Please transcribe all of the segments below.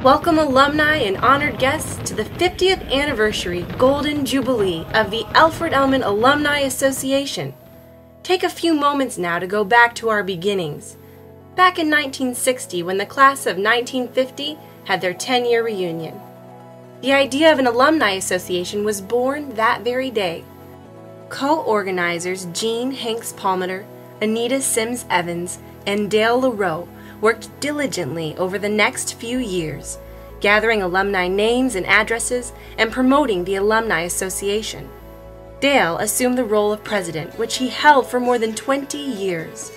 Welcome alumni and honored guests to the 50th anniversary Golden Jubilee of the Alfred Almond Alumni Association. Take a few moments now to go back to our beginnings. Back in 1960, when the class of 1950 had their 10-year reunion. The idea of an alumni association was born that very day. Co-organizers Jean Hanks Palmer, Anita Sims Evans, and Dale LaRoe worked diligently over the next few years, gathering alumni names and addresses and promoting the Alumni Association. Dale assumed the role of president, which he held for more than 20 years.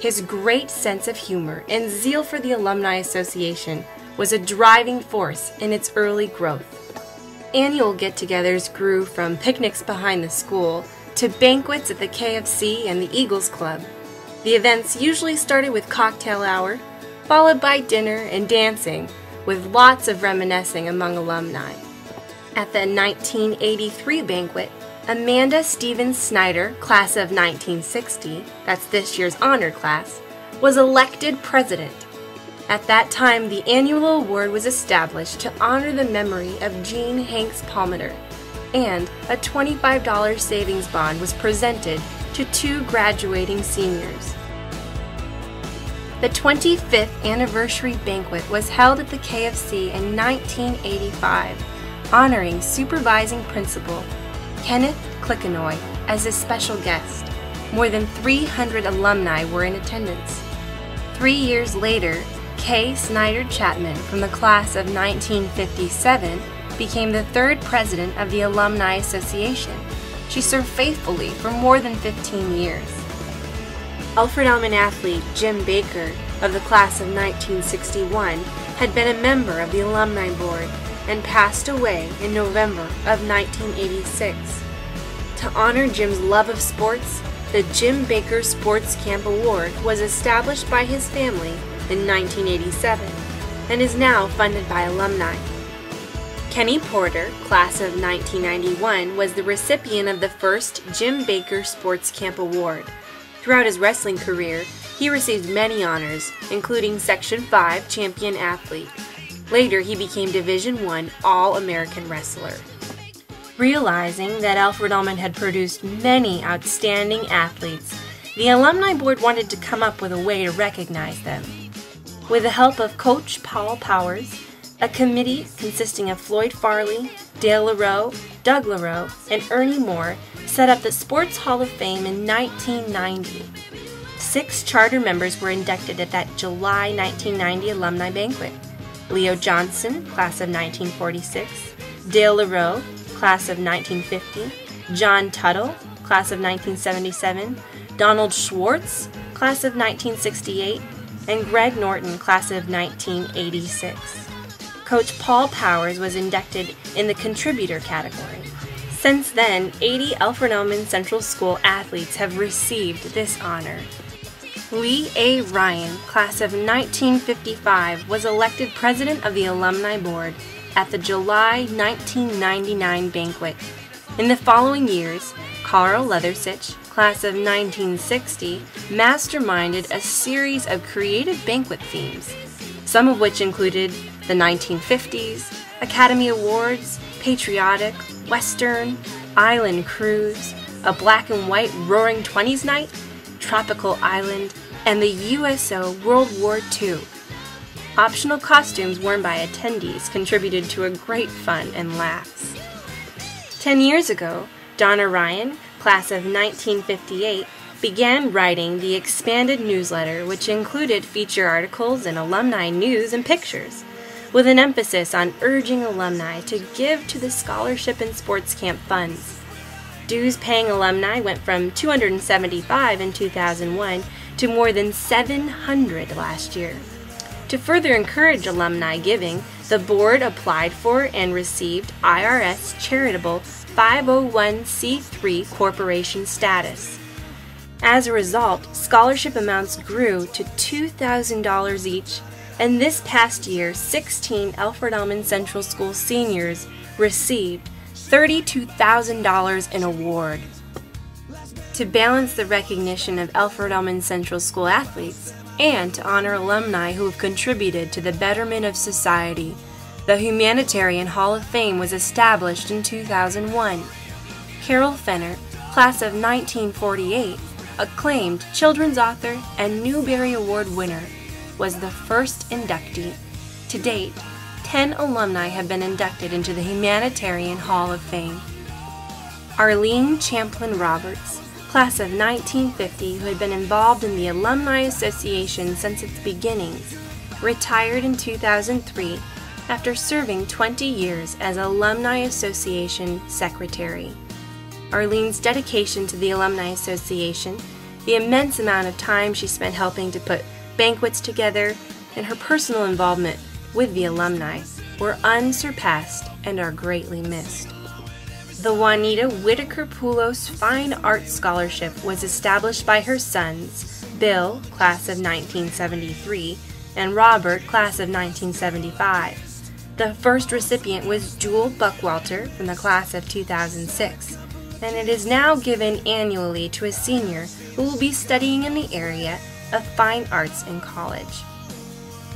His great sense of humor and zeal for the Alumni Association was a driving force in its early growth. Annual get-togethers grew from picnics behind the school to banquets at the KFC and the Eagles Club. The events usually started with cocktail hour, followed by dinner and dancing, with lots of reminiscing among alumni. At the 1983 banquet, Amanda Stevens Snyder, class of 1960, that's this year's honor class, was elected president. At that time, the annual award was established to honor the memory of Jean Hanks Palmer, and a $25 savings bond was presented to 2 graduating seniors. The 25th anniversary banquet was held at the KFC in 1985, honoring supervising principal Kenneth Clickenoy as a special guest. More than 300 alumni were in attendance. 3 years later, Kay Snyder Chapman from the class of 1957 became the 3rd president of the Alumni Association. She served faithfully for more than 15 years. Alfred Almond athlete Jim Baker of the class of 1961 had been a member of the Alumni Board and passed away in November of 1986. To honor Jim's love of sports, the Jim Baker Sports Camp Award was established by his family in 1987 and is now funded by alumni. Kenny Porter, class of 1991, was the recipient of the first Jim Baker Sports Camp Award. Throughout his wrestling career, he received many honors, including Section 5 Champion Athlete. Later, he became Division I All-American Wrestler. Realizing that Alfred Almond had produced many outstanding athletes, the Alumni Board wanted to come up with a way to recognize them. With the help of Coach Paul Powers, a committee consisting of Floyd Farley, Dale LaRoe, Doug LaRoe, and Ernie Moore set up the Sports Hall of Fame in 1990. 6 charter members were inducted at that July 1990 alumni banquet. Leo Johnson, class of 1946, Dale LaRoe, class of 1950, John Tuttle, class of 1977, Donald Schwartz, class of 1968, and Greg Norton, class of 1986. Coach Paul Powers was inducted in the contributor category. Since then, 80 Alfred Almond Central School athletes have received this honor. Lee A. Ryan, class of 1955, was elected president of the Alumni Board at the July 1999 banquet. In the following years, Carl Leathersich, class of 1960, masterminded a series of creative banquet themes, some of which included the 1950s, Academy Awards, Patriotic, Western, Island Cruise, a black and white Roaring Twenties night, Tropical Island, and the USO World War II. Optional costumes worn by attendees contributed to a great fun and laughs. 10 years ago, Donna Ryan, class of 1958, began writing the expanded newsletter, which included feature articles and alumni news and pictures, with an emphasis on urging alumni to give to the scholarship and sports camp funds. Dues-paying alumni went from 275 in 2001 to more than 700 last year. To further encourage alumni giving, the board applied for and received IRS charitable 501c3 corporation status. As a result, scholarship amounts grew to $2,000 each, and this past year, 16 Alfred Almond Central School seniors received $32,000 in award. To balance the recognition of Alfred Almond Central School athletes and to honor alumni who have contributed to the betterment of society, The Humanitarian Hall of Fame was established in 2001. Carol Fenner, class of 1948, acclaimed children's author and Newbery Award winner, was the first inductee. To date, 10 alumni have been inducted into the Humanitarian Hall of Fame. Arlene Champlin Roberts, class of 1950, who had been involved in the Alumni Association since its beginnings, retired in 2003 after serving 20 years as Alumni Association Secretary. Arlene's dedication to the Alumni Association, the immense amount of time she spent helping to put banquets together, and her personal involvement with the alumni were unsurpassed and are greatly missed. The Juanita Whitaker Poulos Fine Arts Scholarship was established by her sons, Bill, class of 1973, and Robert, class of 1975. The first recipient was Jewel Buckwalter from the class of 2006, and it is now given annually to a senior who will be studying in the area of fine arts in college.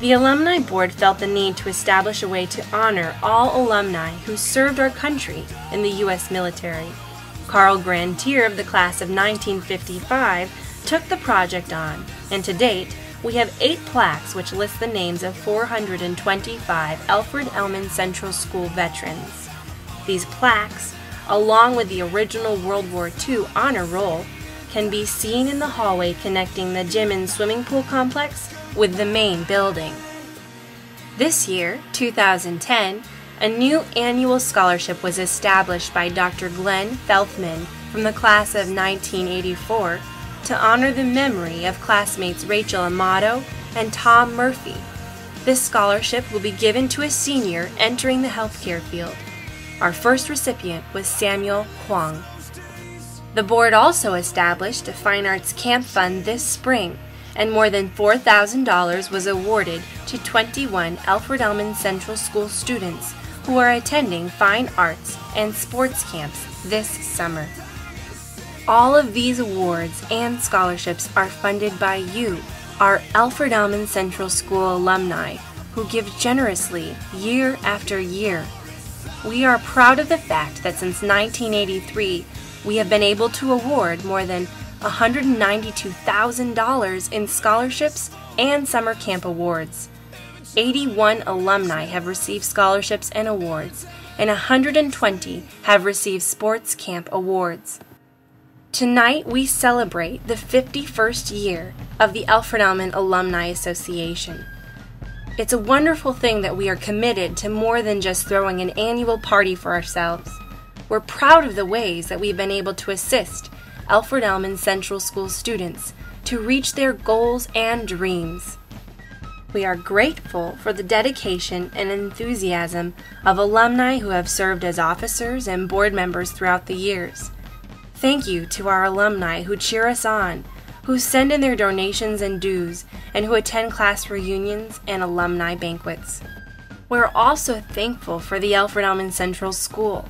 The Alumni Board felt the need to establish a way to honor all alumni who served our country in the U.S. military. Carl Grantier of the class of 1955 took the project on, and to date, we have 8 plaques which list the names of 425 Alfred Almond Central School veterans. These plaques, along with the original World War II honor roll, can be seen in the hallway connecting the gym and swimming pool complex with the main building. This year, 2010, a new annual scholarship was established by Dr. Glenn Felthman from the class of 1984 to honor the memory of classmates Rachel Amato and Tom Murphy. This scholarship will be given to a senior entering the healthcare field. Our first recipient was Samuel Huang. The board also established a Fine Arts Camp Fund this spring, and more than $4,000 was awarded to 21 Alfred Almond Central School students who are attending fine arts and sports camps this summer. All of these awards and scholarships are funded by you, our Alfred Almond Central School alumni, who give generously year after year. We are proud of the fact that since 1983, we have been able to award more than $192,000 in scholarships and summer camp awards. 81 alumni have received scholarships and awards, and 120 have received sports camp awards. Tonight we celebrate the 51st year of the Alfred Almond Alumni Association. It's a wonderful thing that we are committed to more than just throwing an annual party for ourselves. We're proud of the ways that we've been able to assist Alfred Almond Central School students to reach their goals and dreams. We are grateful for the dedication and enthusiasm of alumni who have served as officers and board members throughout the years. Thank you to our alumni who cheer us on, who send in their donations and dues, and who attend class reunions and alumni banquets. We're also thankful for the Alfred Almond Central School,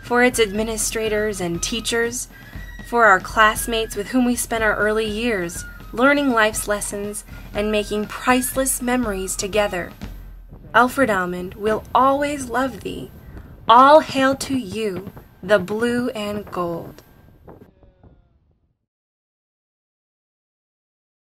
for its administrators and teachers, for our classmates with whom we spent our early years learning life's lessons and making priceless memories together. Alfred Almond will always love thee. All hail to you, the blue and gold.